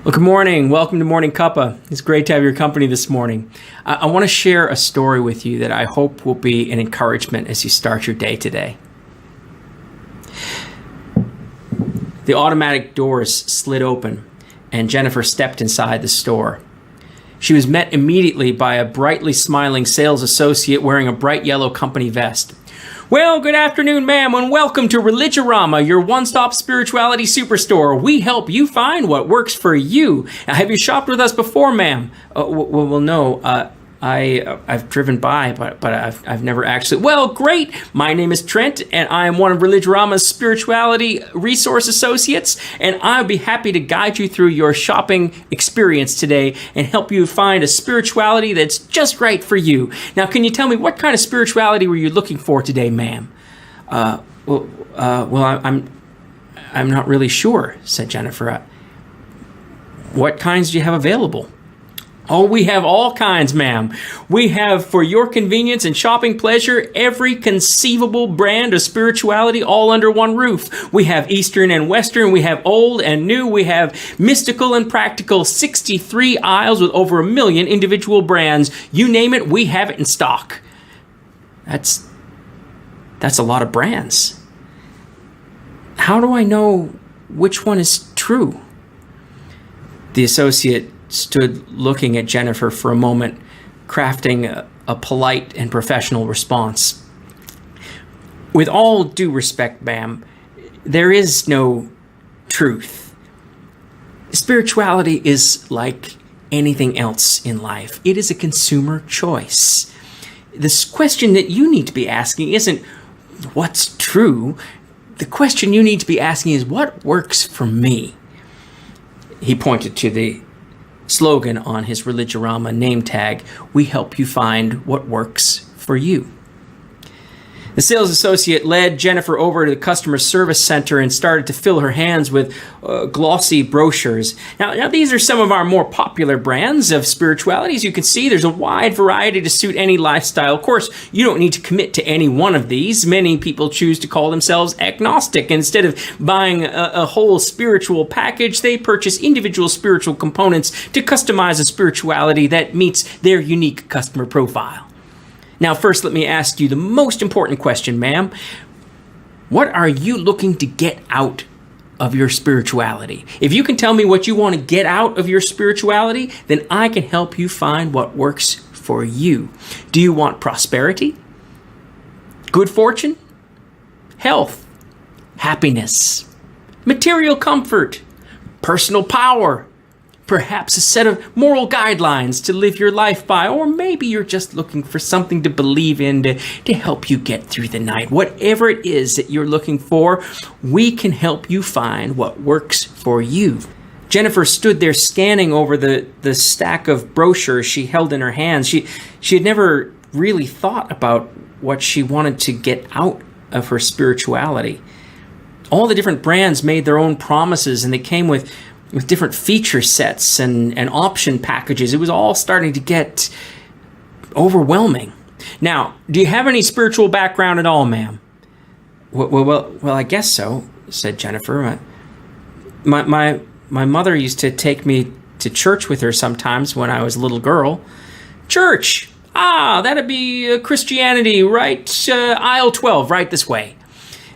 Well, good morning. Welcome to Morning Cuppa. It's great to have your company this morning. I want to share a story with you that I hope will be an encouragement as you start your day today. The automatic doors slid open, and Jennifer stepped inside the store. She was met immediately by a brightly smiling sales associate wearing a bright yellow company vest. Well, good afternoon, ma'am, and welcome to Religirama, your one-stop spirituality superstore. We help you find what works for you. Now, have you shopped with us before, ma'am? No. I've driven by, but I've never actually. Well, great. My name is Trent, and I am one of Religirama's spirituality resource associates, and I'll be happy to guide you through your shopping experience today and help you find a spirituality that's just right for you. Now, can you tell me what kind of spirituality were you looking for today, ma'am? I'm not really sure, said Jennifer. What kinds do you have available? Oh, we have all kinds, ma'am. We have, for your convenience and shopping pleasure, every conceivable brand of spirituality all under one roof. We have Eastern and Western. We have old and new. We have mystical and practical. 63 aisles with over 1 million individual brands. You name it, we have it in stock. That's a lot of brands. How do I know which one is true? The associate stood looking at Jennifer for a moment, crafting a polite and professional response. With all due respect, ma'am, there is no truth. Spirituality is like anything else in life. It is a consumer choice. This question that you need to be asking isn't what's true. The question you need to be asking is what works for me. He pointed to the slogan on his Religirama name tag, "We help you find what works for you." The sales associate led Jennifer over to the customer service center and started to fill her hands with glossy brochures. Now, these are some of our more popular brands of spirituality. As you can see, there's a wide variety to suit any lifestyle. Of course, you don't need to commit to any one of these. Many people choose to call themselves agnostic. Instead of buying a whole spiritual package, they purchase individual spiritual components to customize a spirituality that meets their unique customer profile. Now, first, let me ask you the most important question, ma'am. What are you looking to get out of your spirituality? If you can tell me what you want to get out of your spirituality, then I can help you find what works for you. Do you want prosperity? Good fortune? Health? Happiness? Material comfort? Personal power? Perhaps a set of moral guidelines to live your life by, or maybe you're just looking for something to believe in to help you get through the night. Whatever it is that you're looking for, we can help you find what works for you. Jennifer stood there scanning over the stack of brochures she held in her hands. She had never really thought about what she wanted to get out of her spirituality. All the different brands made their own promises, and they came with different feature sets and option packages. It was all starting to get overwhelming. Now, do you have any spiritual background at all, ma'am? Well, I guess so, said Jennifer. My mother used to take me to church with her sometimes when I was a little girl. Church! That'd be Christianity, right? Aisle 12, right this way.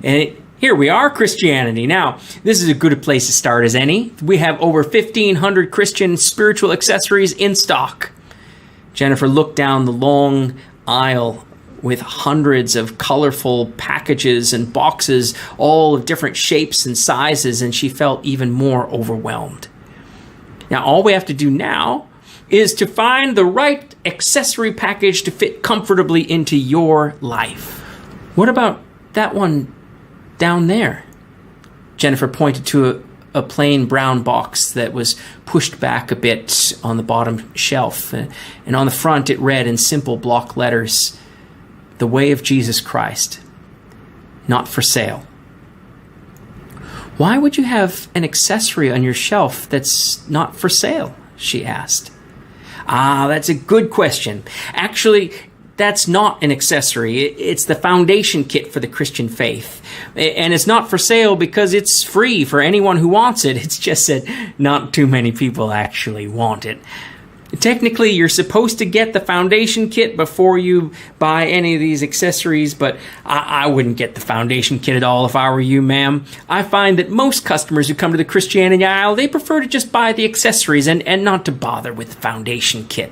And here we are, Christianity. Now, this is as good a place to start as any. We have over 1,500 Christian spiritual accessories in stock. Jennifer looked down the long aisle with hundreds of colorful packages and boxes, all of different shapes and sizes, and she felt even more overwhelmed. Now, all we have to do now is to find the right accessory package to fit comfortably into your life. What about that one down there? Jennifer pointed to a plain brown box that was pushed back a bit on the bottom shelf. And on the front, it read in simple block letters, "The Way of Jesus Christ, not for sale." Why would you have an accessory on your shelf that's not for sale? She asked. That's a good question. Actually, that's not an accessory. It's the foundation kit for the Christian faith. And it's not for sale because it's free for anyone who wants it. It's just that not too many people actually want it. Technically, you're supposed to get the foundation kit before you buy any of these accessories, but I wouldn't get the foundation kit at all if I were you, ma'am. I find that most customers who come to the Christianity aisle, they prefer to just buy the accessories and not to bother with the foundation kit.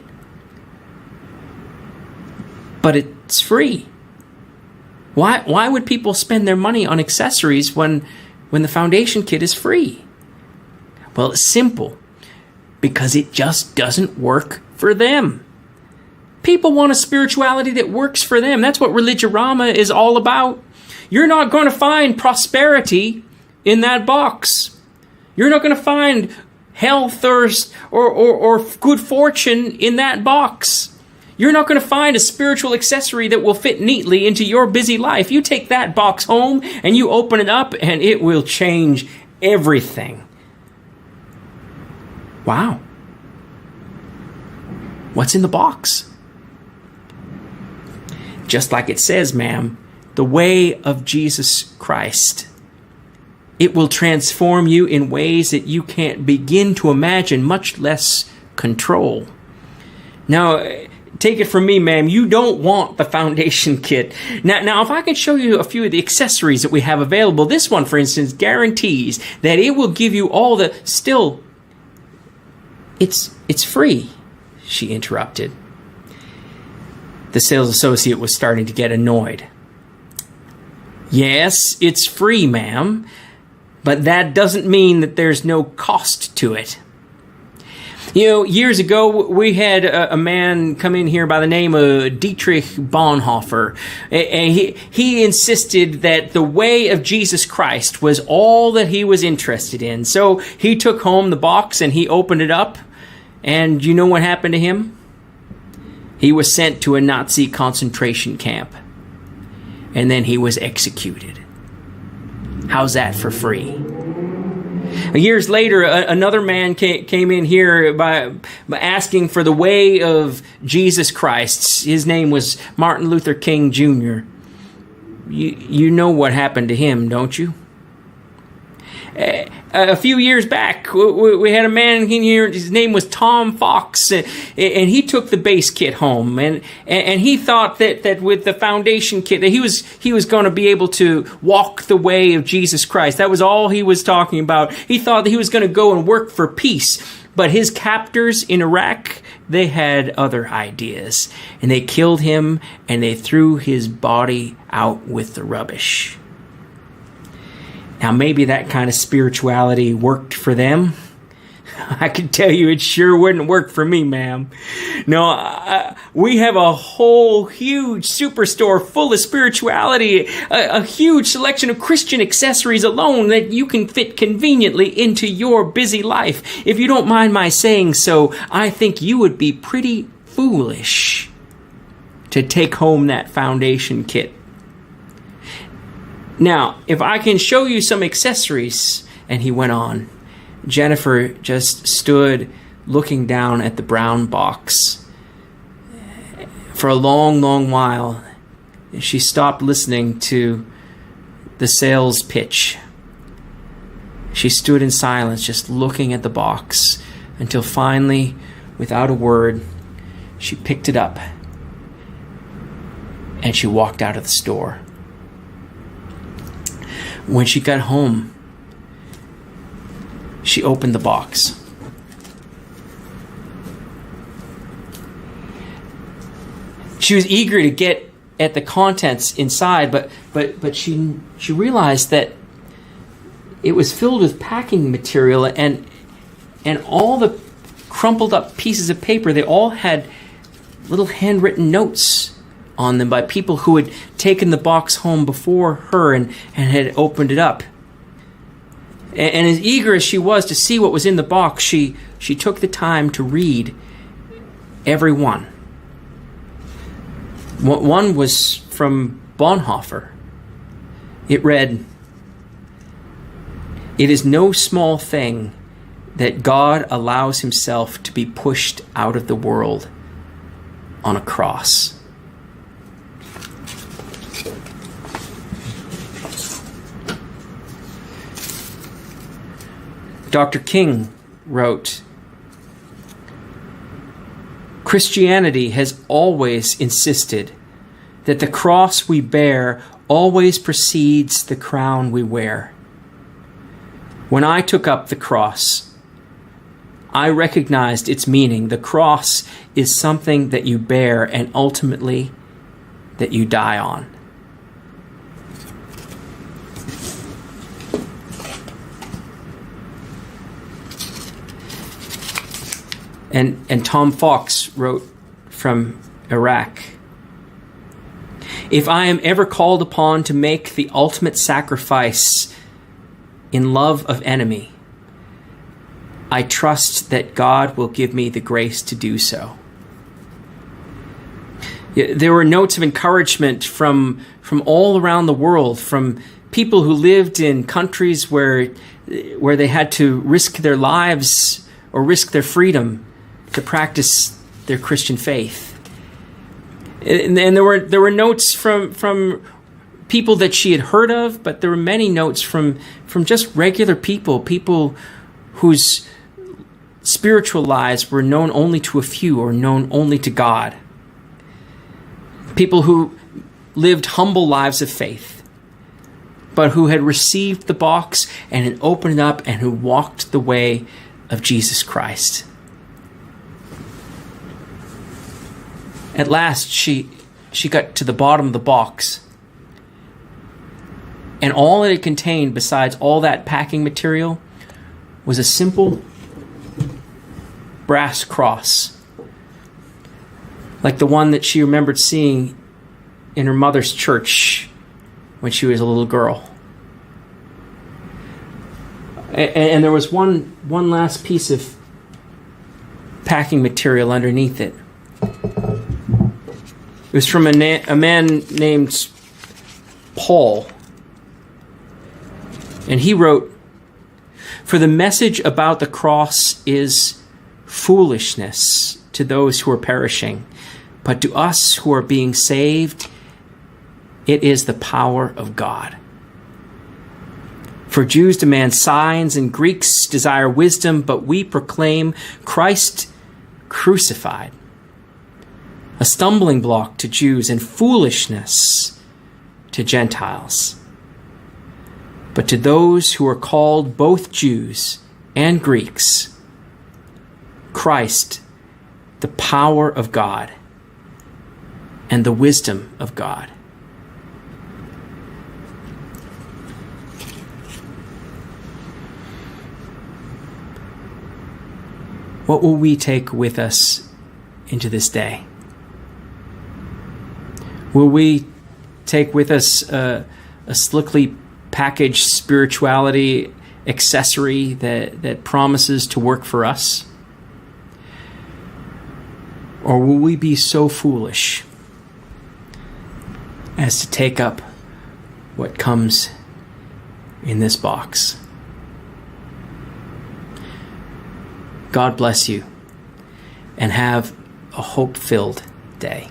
But it's free. Why would people spend their money on accessories when the foundation kit is free? Well, it's simple. Because it just doesn't work for them. People want a spirituality that works for them. That's what Religirama is all about. You're not going to find prosperity in that box. You're not going to find health or good fortune in that box. You're not going to find a spiritual accessory that will fit neatly into your busy life. You take that box home and you open it up and it will change everything. Wow. What's in the box? Just like it says, ma'am, the way of Jesus Christ. It will transform you in ways that you can't begin to imagine, much less control. Now, take it from me, ma'am, you don't want the foundation kit. Now, if I can show you a few of the accessories that we have available, this one, for instance, guarantees that it will give you all the still... It's free, she interrupted. The sales associate was starting to get annoyed. Yes, it's free, ma'am, but that doesn't mean that there's no cost to it. You know, years ago, we had a man come in here by the name of Dietrich Bonhoeffer, and he insisted that the way of Jesus Christ was all that he was interested in. So he took home the box and he opened it up, and you know what happened to him? He was sent to a Nazi concentration camp, and then he was executed. How's that for free? Years later, another man came in here by asking for the way of Jesus Christ. His name was Martin Luther King Jr. You know what happened to him, don't you? A few years back, we had a man in here, his name was Tom Fox, and he took the base kit home, and he thought that with the foundation kit, that he was going to be able to walk the way of Jesus Christ. That was all he was talking about. He thought that he was going to go and work for peace, but his captors in Iraq, they had other ideas, and they killed him, and they threw his body out with the rubbish. Now, maybe that kind of spirituality worked for them. I can tell you it sure wouldn't work for me, ma'am. No, we have a whole huge superstore full of spirituality, a huge selection of Christian accessories alone that you can fit conveniently into your busy life. If you don't mind my saying so, I think you would be pretty foolish to take home that foundation kit. Now, if I can show you some accessories, and he went on. Jennifer just stood looking down at the brown box for a long, long while. She stopped listening to the sales pitch. She stood in silence, just looking at the box, until finally, without a word, she picked it up and she walked out of the store. When she got home, she opened the box. She was eager to get at the contents inside, but she realized that it was filled with packing material, and all the crumpled up pieces of paper, they all had little handwritten notes on them by people who had taken the box home before her and had opened it up. And as eager as she was to see what was in the box, she took the time to read every one. One was from Bonhoeffer. It read, "It is no small thing that God allows himself to be pushed out of the world on a cross." Dr. King wrote, Christianity has always insisted that the cross we bear always precedes the crown we wear. When I took up the cross, I recognized its meaning. The cross is something that you bear and ultimately that you die on. And Tom Fox wrote from Iraq, if I am ever called upon to make the ultimate sacrifice in love of enemy, I trust that God will give me the grace to do so. There were notes of encouragement from all around the world, from people who lived in countries where they had to risk their lives or risk their freedom to practice their Christian faith. And there were notes from people that she had heard of, but there were many notes from just regular people whose spiritual lives were known only to a few or known only to God. People who lived humble lives of faith, but who had received the box and had opened it up and who walked the way of Jesus Christ. At last, she got to the bottom of the box. And all that it contained, besides all that packing material, was a simple brass cross, like the one that she remembered seeing in her mother's church when she was a little girl. And there was one last piece of packing material underneath it. It was from a man named Paul. And he wrote, for the message about the cross is foolishness to those who are perishing, but to us who are being saved, it is the power of God. For Jews demand signs and Greeks desire wisdom, but we proclaim Christ crucified, a stumbling block to Jews and foolishness to Gentiles. But to those who are called both Jews and Greeks, Christ, the power of God and the wisdom of God. What will we take with us into this day? Will we take with us a slickly packaged spirituality accessory that promises to work for us? Or will we be so foolish as to take up what comes in this box? God bless you, and have a hope-filled day.